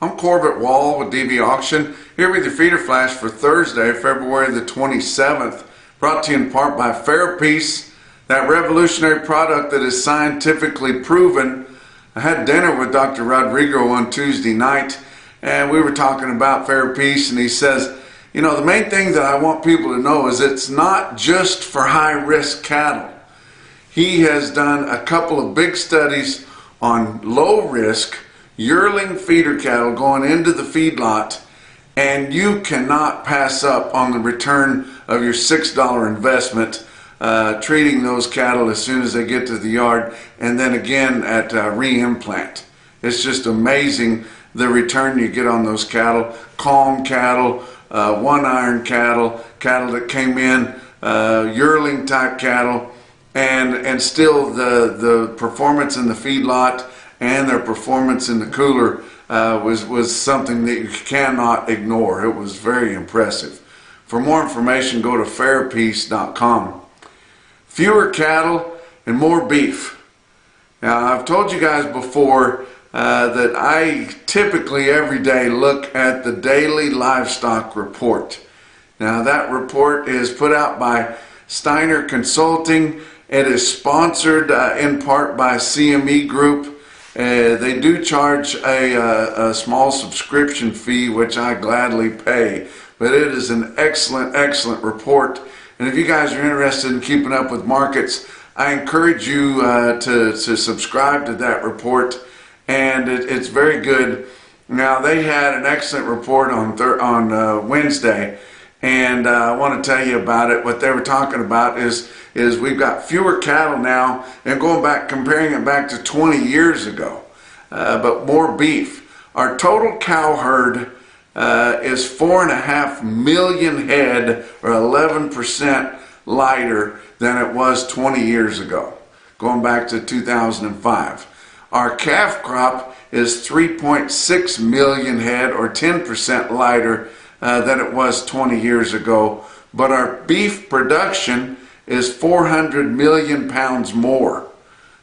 I'm Corbett Wall with DVAuction, here with your feeder flash for Thursday, February the 27th, brought to you in part by Fairpiece, that revolutionary product that is scientifically proven. I had dinner with Dr. Rodrigo on Tuesday night, and we were talking about Fairpiece, and he says, you know, the main thing that I want people to know is it's not just for high-risk cattle. He has done a couple of big studies on low-risk yearling feeder cattle going into the feedlot, and you cannot pass up on the return of your $6 investment, treating those cattle as soon as they get to the yard, and then again at re-implant. It's just amazing the return you get on those cattle. Calm cattle, one iron cattle, cattle that came in, yearling type cattle, and still the performance in the feedlot and their performance in the cooler was something that you cannot ignore. It was very impressive. For more information, go to fairpiece.com. Fewer cattle and more beef. Now, I've told you guys before that I typically every day look at the daily livestock report. Now, that report is put out by Steiner Consulting. It is sponsored in part by CME Group. They do charge a small subscription fee, which I gladly pay, but it is an excellent report. And if you guys are interested in keeping up with markets, I encourage you to subscribe to that report, and it's very good. Now, they had an excellent report on Wednesday, and I want to tell you about it. What they were talking about is we've got fewer cattle now, and comparing it back to 20 years ago, but more beef. Our total cow herd is 4.5 million head, or 11% lighter than it was 20 years ago, going back to 2005. Our calf crop is 3.6 million head, or 10% lighter than it was 20 years ago, but our beef production is 400 million pounds more.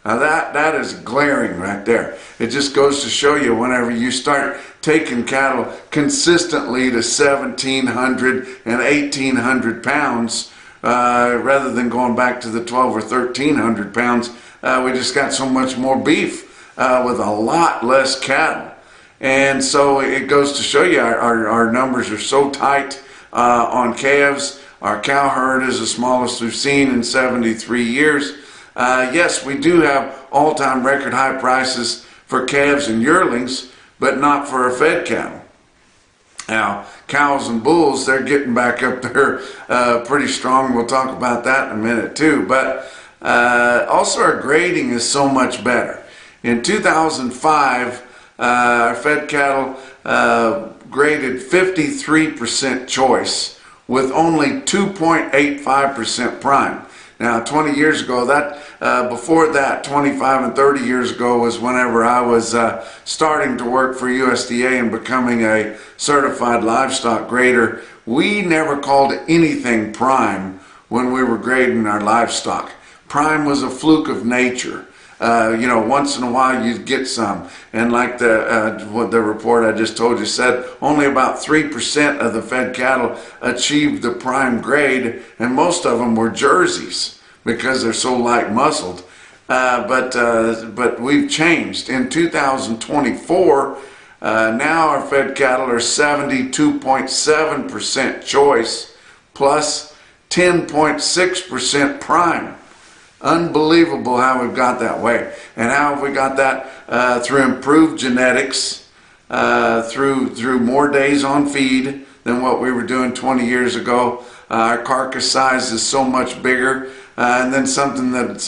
Now that is glaring right there. It just goes to show you, whenever you start taking cattle consistently to 1,700 and 1,800 pounds, rather than going back to the 12 or 1,300 pounds, we just got so much more beef with a lot less cattle. And so it goes to show you our numbers are so tight on calves. Our cow herd is the smallest we've seen in 73 years. Yes, we do have all-time record high prices for calves and yearlings, but not for our fed cattle. Now, cows and bulls, they're getting back up there pretty strong. We'll talk about that in a minute too. But also our grading is so much better. In 2005, our fed cattle graded 53% choice with only 2.85% prime. Now, 20 years ago, before that, 25 and 30 years ago was whenever I was starting to work for USDA and becoming a certified livestock grader. We never called anything prime when we were grading our livestock. Prime was a fluke of nature. You know, once in a while you'd get some, and like what the report I just told you said, only about 3% of the fed cattle achieved the prime grade, and most of them were Jerseys because they're so light muscled. But we've changed. In 2024, now our fed cattle are 72.7% choice plus 10.6% prime. Unbelievable how we've got that way. And how have we got that? Through improved genetics, through more days on feed than what we were doing 20 years ago. Our carcass size is so much bigger. And then something that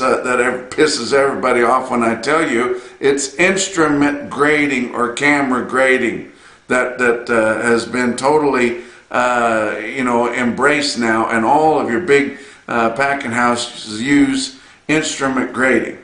pisses everybody off when I tell you, it's instrument grading or camera grading that has been totally embraced now, and all of your big packing houses use instrument grading.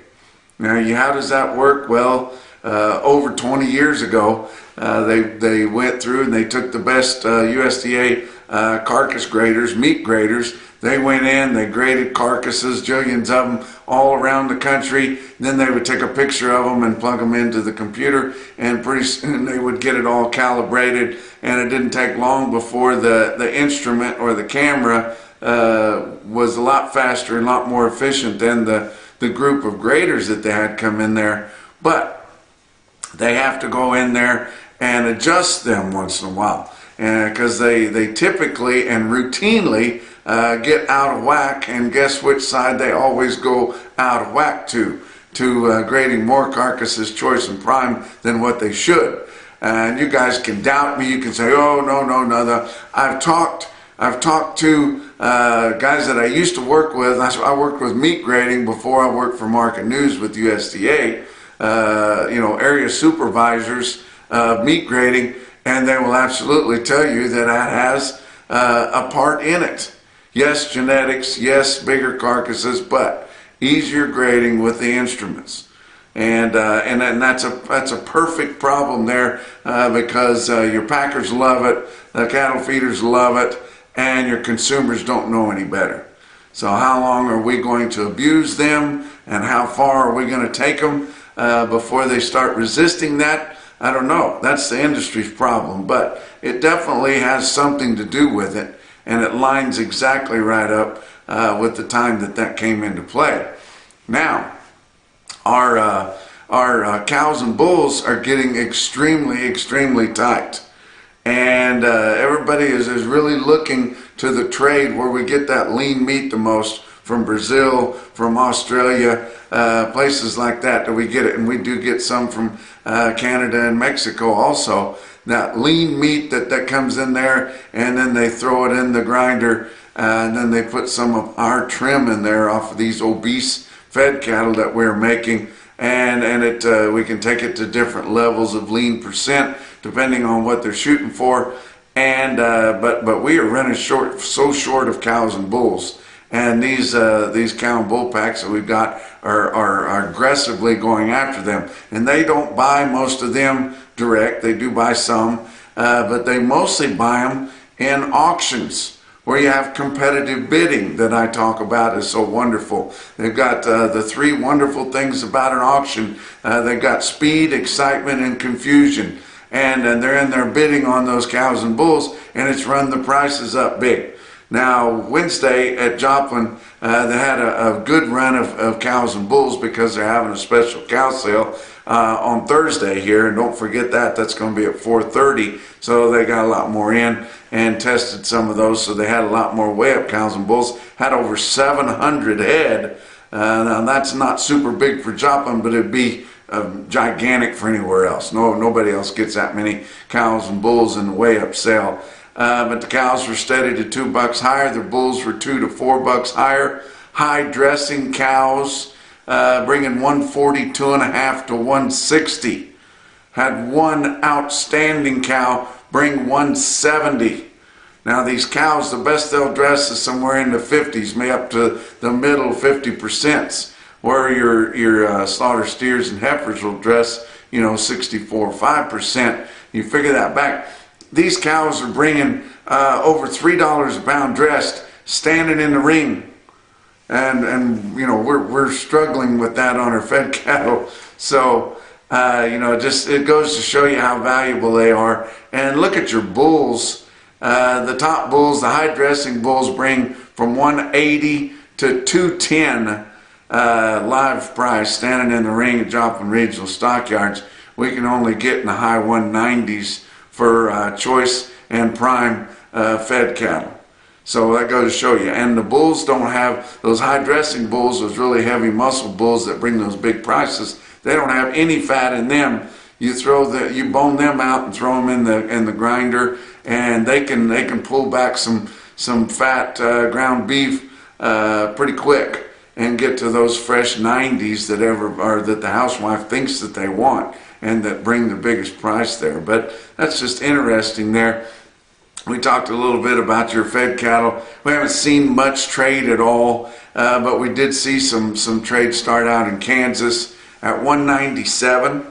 Now, how does that work? Well, over 20 years ago, they went through and they took the best USDA carcass graders, meat graders. They went in, they graded carcasses, jillions of them all around the country. Then they would take a picture of them and plug them into the computer, and pretty soon they would get it all calibrated. And it didn't take long before the instrument or the camera was a lot faster and a lot more efficient than the group of graders that they had come in there. But they have to go in there and adjust them once in a while, because they typically and routinely get out of whack. And guess which side they always go out of whack to grading more carcasses, choice and prime, than what they should. And you guys can doubt me. You can say, oh, no. I've talked to guys that I used to work with. I worked with meat grading before I worked for Market News with USDA, area supervisors of meat grading, and they will absolutely tell you that that has a part in it. Yes, genetics, yes, bigger carcasses, but easier grading with the instruments. And that's a perfect problem there, because your packers love it, the cattle feeders love it, and your consumers don't know any better. So how long are we going to abuse them, and how far are we going to take them before they start resisting that? I don't know. That's the industry's problem, but it definitely has something to do with it, and it lines exactly right up with the time that came into play. Now, our cows and bulls are getting extremely tight, and everybody is really looking to the trade where we get that lean meat the most, from Brazil, from Australia, places like that we get it. And we do get some from Canada and Mexico also. That lean meat that comes in there, and then they throw it in the grinder, and then they put some of our trim in there off of these obese fed cattle that we're making, and we can take it to different levels of lean percent depending on what they're shooting for. And but we are running so short of cows and bulls, and these cow and bull packs that we've got are aggressively going after them. And they don't buy most of them direct. They do buy some, but they mostly buy them in auctions, where you have competitive bidding that I talk about is so wonderful. They've got the three wonderful things about an auction. They've got speed, excitement, and confusion. And they're in there bidding on those cows and bulls, and it's run the prices up big. Now, Wednesday at Joplin, they had a good run of cows and bulls, because they're having a special cow sale on Thursday here. And don't forget that's going to be at 4:30. So they got a lot more in and tested some of those. So they had a lot more weigh-up cows and bulls. Had over 700 head. Now, that's not super big for Joplin, but it'd be gigantic for anywhere else. Nobody else gets that many cows and bulls in the weigh-up sale. But the cows were steady to $2 higher. The bulls were $2 to $4 higher. High dressing cows bringing 142.5 to 160. Had one outstanding cow bring 170. Now these cows, the best they'll dress is somewhere in the 50s, maybe up to the middle 50%, where your slaughter steers and heifers will dress, 64, 5%. You figure that back. These cows are bringing over $3 a pound dressed, standing in the ring, and we're struggling with that on our fed cattle. So it goes to show you how valuable they are. And look at your bulls. The top bulls, the high dressing bulls, bring from 180 to 210 live price, standing in the ring at Joplin Regional Stockyards. We can only get in the high 190s for choice and prime fed cattle. So that goes to show you. And the bulls don't have, those high dressing bulls, those really heavy muscle bulls that bring those big prices, they don't have any fat in them. You bone them out and throw them in the grinder, and they can pull back some fat ground beef pretty quick and get to those fresh 90s that the housewife thinks that they want, and that bring the biggest price there. But that's just interesting there. We talked a little bit about your fed cattle. We haven't seen much trade at all, but we did see some trade start out in Kansas at 197.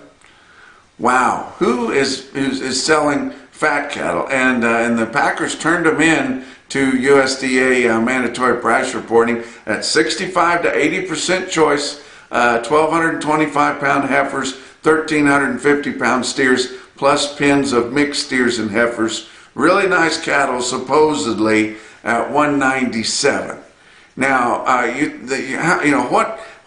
Wow, who is selling fat cattle, and the packers turned them in to USDA mandatory price reporting at 65 to 80% choice, 1,225 pound heifers, 1,350 pound steers, plus pins of mixed steers and heifers. Really nice cattle, supposedly at 197. Now,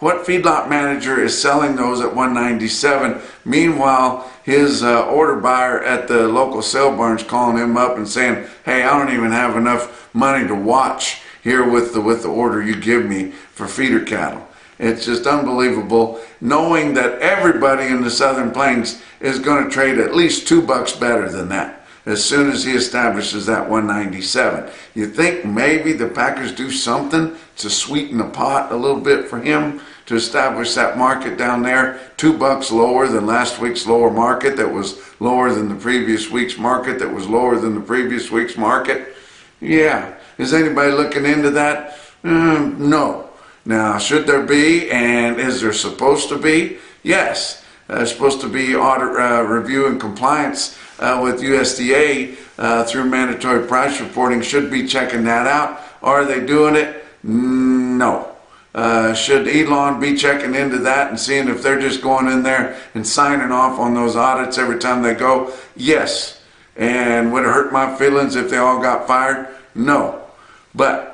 what feedlot manager is selling those at 197? Meanwhile, his order buyer at the local sale barn's calling him up and saying, "Hey, I don't even have enough money to watch here with the order you give me for feeder cattle." It's just unbelievable, knowing that everybody in the Southern Plains is going to trade at least $2 better than that as soon as he establishes that 197. You think maybe the Packers do something to sweeten the pot a little bit for him to establish that market down there, $2 lower than last week's lower market that was lower than the previous week's market that was lower than the previous week's market? Yeah. Is anybody looking into that? No. Now, should there be, and is there supposed to be? Yes. There's supposed to be audit review and compliance with USDA through mandatory price reporting. Should be checking that out. Are they doing it? No. Should Elon be checking into that and seeing if they're just going in there and signing off on those audits every time they go? Yes. And would it hurt my feelings if they all got fired? No. But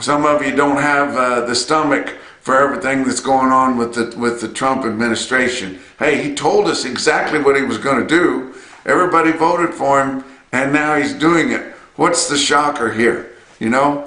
some of you don't have the stomach for everything that's going on with the Trump administration. Hey, he told us exactly what he was going to do. Everybody voted for him, and now he's doing it. What's the shocker here? You know,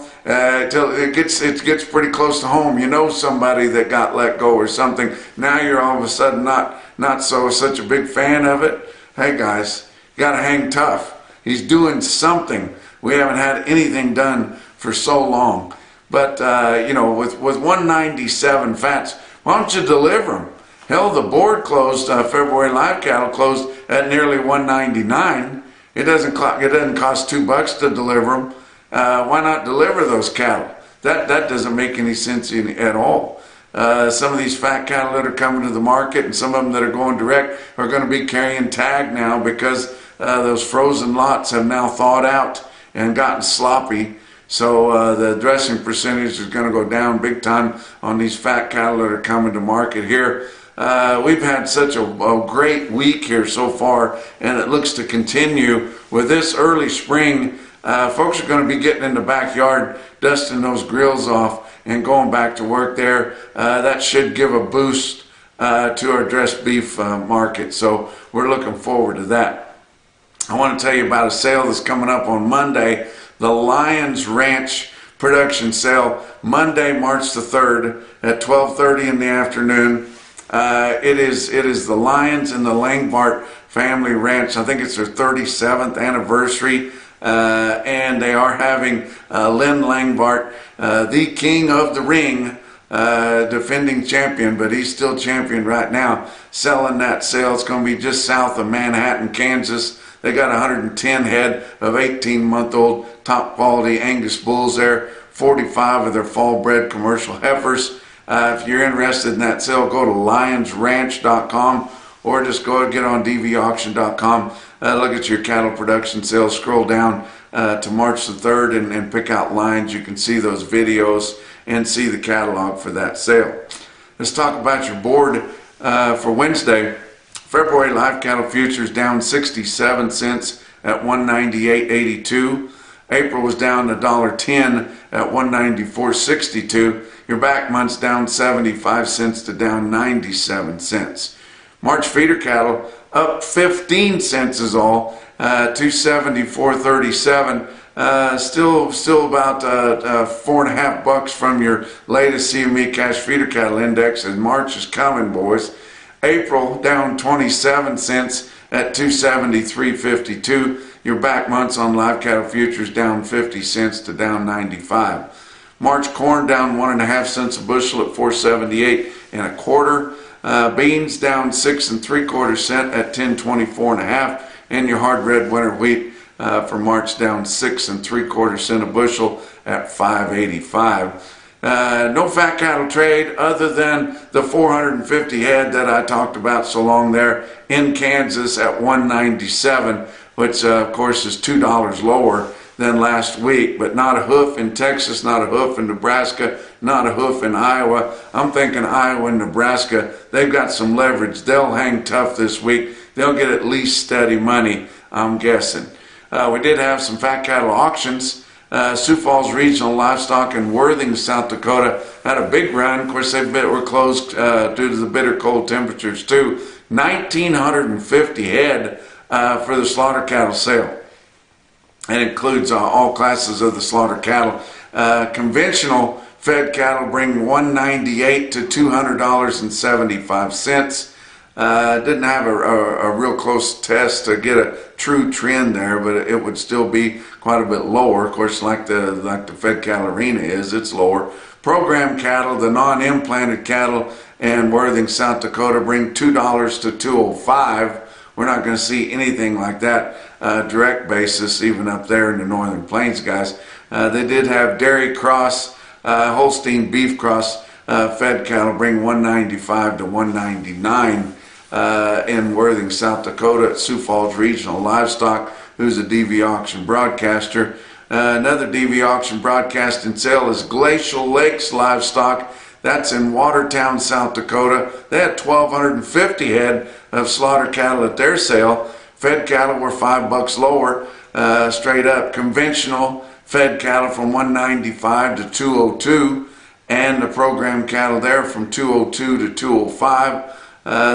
till it gets pretty close to home. You know, somebody that got let go or something. Now you're all of a sudden not such a big fan of it. Hey guys, you gotta hang tough. He's doing something. We haven't had anything done for so long. But with 197 fats, why don't you deliver them? Hell, the board closed, February live cattle closed at nearly 199. It doesn't cost $2 to deliver them. Why not deliver those cattle? That doesn't make any sense at all. Some of these fat cattle that are coming to the market and some of them that are going direct are going to be carrying tag now because those frozen lots have now thawed out and gotten sloppy. So the dressing percentage is going to go down big time on these fat cattle that are coming to market here. We've had such a great week here so far, and it looks to continue with this early spring. Folks are going to be getting in the backyard, dusting those grills off and going back to work there. That should give a boost to our dressed beef market. So we're looking forward to that. I want to tell you about a sale that's coming up on Monday. The Lions Ranch production sale, Monday, March the 3rd at 12:30 in the afternoon. It is the Lions and the Langbart family ranch. I think it's their 37th anniversary. And they are having Lynn Langbart, the king of the ring, defending champion, but he's still champion right now, selling that sale. It's going to be just south of Manhattan, Kansas. They got 110 head of 18-month-old top quality Angus bulls there, 45 of their fall bred commercial heifers. If you're interested in that sale, go to lionsranch.com or just go and get on DVAuction.com. Look at your cattle production sales, scroll down to March the 3rd and pick out lines. You can see those videos and see the catalog for that sale. Let's talk about your board for Wednesday. February live cattle futures down 67 cents at 198.82. April was down $1.10 at 194.62. Your back month's down 75 cents to down 97 cents. March feeder cattle up 15 cents is all, 274.37. Still about $4.50 from your latest CME cash feeder cattle index, and March is coming, boys. April down 27 cents at 273.52. Your back months on live cattle futures down 50 cents to down 95. March corn down 1.5 cents a bushel at 478.25. Beans down 6 3/4 cents at 1024.5, and your hard red winter wheat for March down 6 3/4 cents a bushel at 585. No fat cattle trade other than the 450 head that I talked about so long there in Kansas at 197. which of course is $2 lower than last week, but not a hoof in Texas, not a hoof in Nebraska, not a hoof in Iowa. I'm thinking Iowa and Nebraska, they've got some leverage. They'll hang tough this week. They'll get at least steady money, I'm guessing. We did have some fat cattle auctions. Sioux Falls Regional Livestock in Worthing, South Dakota had a big run. Of course, they were closed due to the bitter cold temperatures too. 1,950 head for the slaughter cattle sale. It includes all classes of the slaughter cattle. Conventional fed cattle bring $198 to $200.75. Didn't have a real close test to get a true trend there, but it would still be quite a bit lower. Of course, like the fed cattle arena is, it's lower. Program cattle, the non-implanted cattle in Worthing, South Dakota, bring $2 to $2.05. We're not going to see anything like that direct basis even up there in the Northern Plains, guys. They did have dairy cross, Holstein beef cross fed cattle bring $195 to $199 in Worthing, South Dakota at Sioux Falls Regional Livestock, who's a DVAuction broadcaster. Another DVAuction broadcasting sale is Glacial Lakes Livestock. That's in Watertown, South Dakota. They had 1,250 head of slaughter cattle at their sale. Fed cattle were $5 lower, straight up. Conventional fed cattle from $195 to $202, and the program cattle there from $202 to $205.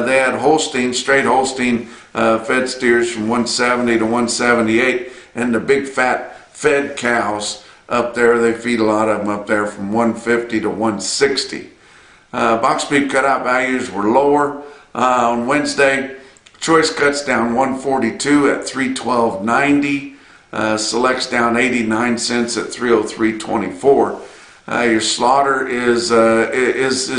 They had Holstein, straight Holstein fed steers from $170 to $178, and the big fat fed cows up there, they feed a lot of them up there from $150 to $160. Box beef cutout values were lower on Wednesday. Choice cuts down $142 at $312.90. Selects down 89 cents at $303.24. Your slaughter is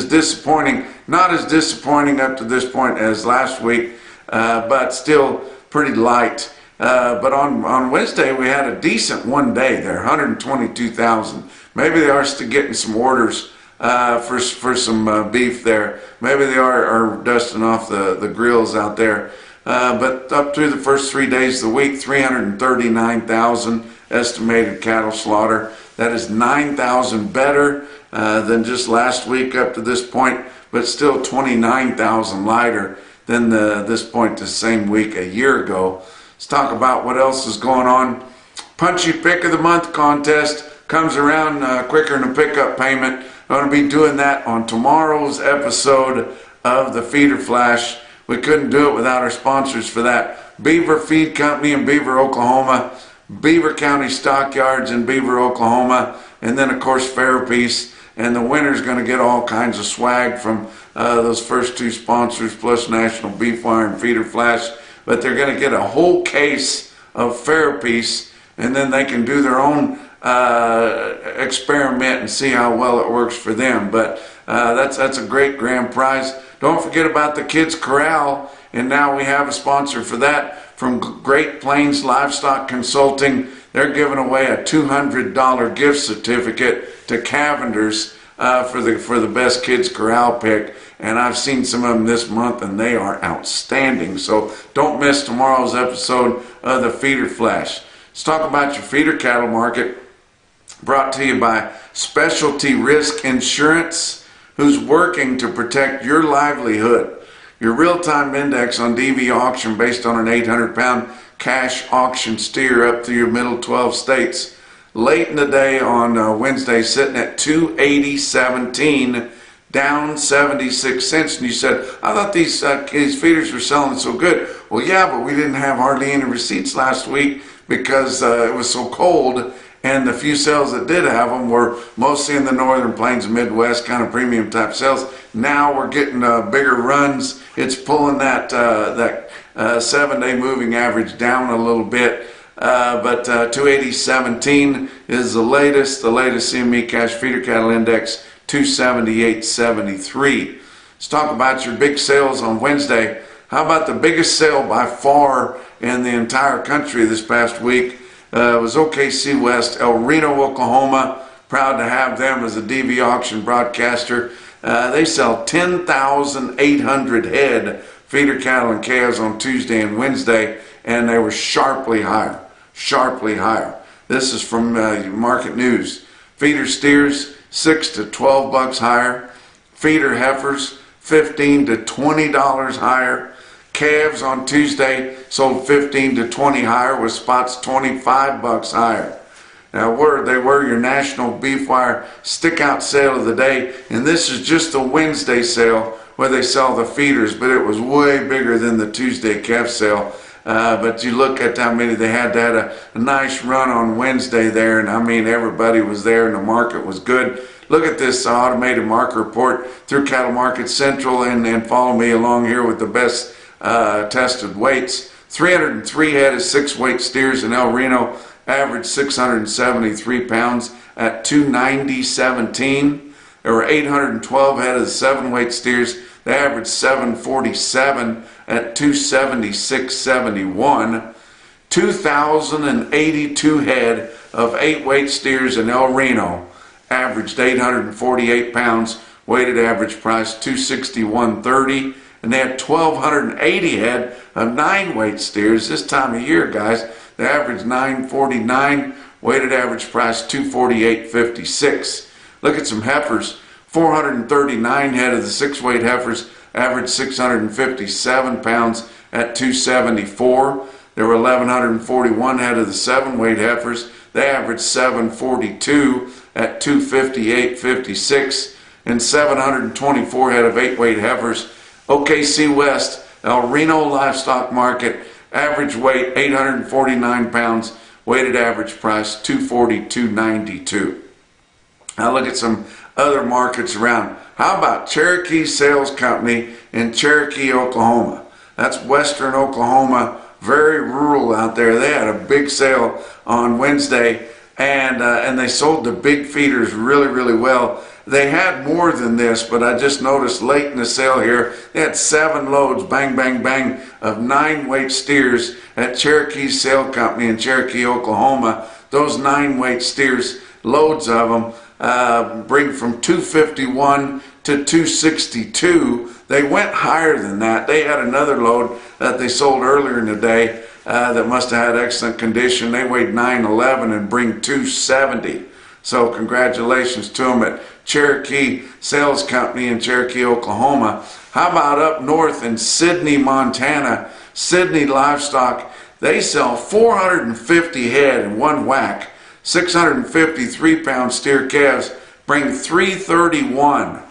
disappointing. Not as disappointing up to this point as last week, but still pretty light. But on Wednesday we had a decent one day there, 122,000. Maybe they are still getting some orders for some beef there. Maybe they are dusting off the grills out there. But up through the first 3 days of the week, 339,000 estimated cattle slaughter. That is 9,000 better than just last week up to this point, but still 29,000 lighter than this point the same week a year ago. Let's talk about what else is going on. Punchy Pick of the Month contest comes around quicker than a pickup payment. I'm going to be doing that on tomorrow's episode of the Feeder Flash. We couldn't do it without our sponsors for that. Beaver Feed Company in Beaver, Oklahoma. Beaver County Stockyards in Beaver, Oklahoma. And then, of course, Fairpiece. And the winner's going to get all kinds of swag from those first two sponsors, plus NationalBeefWire and Feeder Flash. But they're going to get a whole case of Fairpiece, and then they can do their own experiment and see how well it works for them. But that's a great grand prize. Don't forget about the Kids Corral, and now we have a sponsor for that from Great Plains Livestock Consulting. They're giving away a $200 gift certificate to Cavender's for the best Kids Corral pick. And I've seen some of them this month, and they are outstanding. So don't miss tomorrow's episode of the Feeder Flash. Let's talk about your feeder cattle market, brought to you by Specialty Risk Insurance, who's working to protect your livelihood. Your real-time index on DVAuction based on an 800-pound cash auction steer up through your middle 12 states. Late in the day on Wednesday, sitting at 280.17, down 76 cents. And you said, I thought these feeders were selling so good. Well, yeah, but we didn't have hardly any receipts last week because it was so cold, and the few sales that did have them were mostly in the Northern Plains and Midwest, kind of premium type sales. Now we're getting bigger runs. It's pulling that 7-day moving average down a little bit. But 280.17 is the latest CME cash feeder cattle index, 278.73. Let's talk about your big sales on Wednesday. How about the biggest sale by far in the entire country this past week? It was OKC West, El Reno, Oklahoma. Proud to have them as a DVAuction broadcaster. They sell 10,800 head feeder cattle and calves on Tuesday and Wednesday, and they were sharply higher. Sharply higher. This is from Market News. Feeder steers 6 to 12 bucks higher. Feeder heifers $15 to $20 higher. Calves on Tuesday sold 15 to 20 higher, with spots 25 bucks higher. Now they were your National Beef Wire stick out sale of the day, and this is just the Wednesday sale where they sell the feeders, but it was way bigger than the Tuesday calf sale. But you look at how many they had. They had a nice run on Wednesday there, and I mean everybody was there and the market was good. Look at this automated market report through Cattle Market Central, and follow me along here with the best tested weights. 303 head of 6-weight steers in El Reno averaged 673 pounds at 290.17. There were 812 head of the 7-weight steers. They averaged 747 at 276.71. 2,082 head of 8-weight steers in El Reno averaged 848 pounds, weighted average price 261.30. And they had 1,280 head of 9-weight steers this time of year, guys. They averaged 949, weighted average price 248.56. Look at some heifers. 439 head of the 6-weight heifers averaged 657 pounds at 274. There were 1,141 head of the 7-weight heifers. They averaged 742 at 258.56. And 724 head of 8-weight heifers. OKC West, El Reno Livestock Market, average weight 849 pounds, weighted average price 242.92. Now look at some other markets around. How about Cherokee Sales Company in Cherokee, Oklahoma? That's western Oklahoma, very rural out there. They had a big sale on Wednesday, and they sold the big feeders really, really well. They had more than this, but I just noticed late in the sale here, they had 7 loads, bang, bang, bang, of 9-weight steers at Cherokee Sale Company in Cherokee, Oklahoma. Those 9-weight steers, loads of them, bring from 251 to 262. They went higher than that. They had another load that they sold earlier in the day that must have had excellent condition. They weighed 911 and bring 270. So congratulations to them at Cherokee Sales Company in Cherokee, Oklahoma. How about up north in Sidney, Montana? Sidney Livestock, they sell 450 head in one whack. 653-pound steer calves bring 331.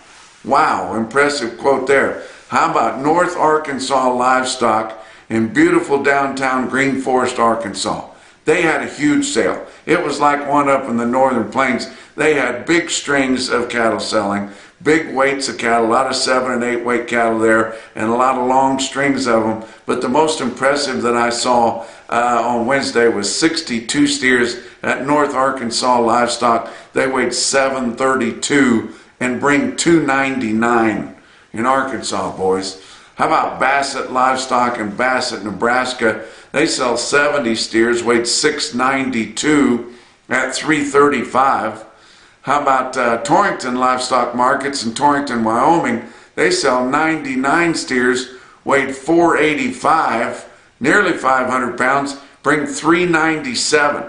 Wow, impressive quote there. How about North Arkansas Livestock in beautiful downtown Green Forest, Arkansas? They had a huge sale. It was like one up in the northern plains. They had big strings of cattle selling, big weights of cattle, a lot of 7 and 8 weight cattle there, and a lot of long strings of them. But the most impressive that I saw on Wednesday was 62 steers at North Arkansas Livestock. They weighed 732 and bring 299 in Arkansas, boys. How about Bassett Livestock in Bassett, Nebraska? They sell 70 steers, weighed 692 at 335. How about Torrington Livestock Markets in Torrington, Wyoming? They sell 99 steers, weighed 485, nearly 500 pounds, bring 397.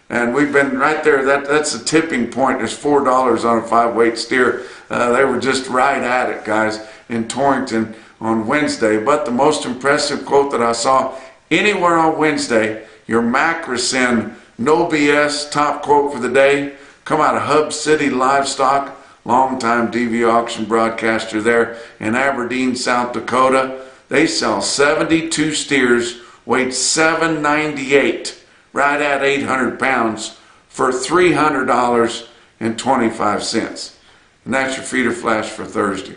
And we've been right there. That's a tipping point. There's $4 on a 5-weight steer. They were just right at it, guys, in Torrington on Wednesday. But the most impressive quote that I saw anywhere on Wednesday, your Macrocin No BS top quote for the day, come out of Hub City Livestock, longtime DVAuction broadcaster there in Aberdeen, South Dakota. They sell 72 steers, weighed 798, right at 800 pounds, for $300.25. And that's your feeder flash for Thursday.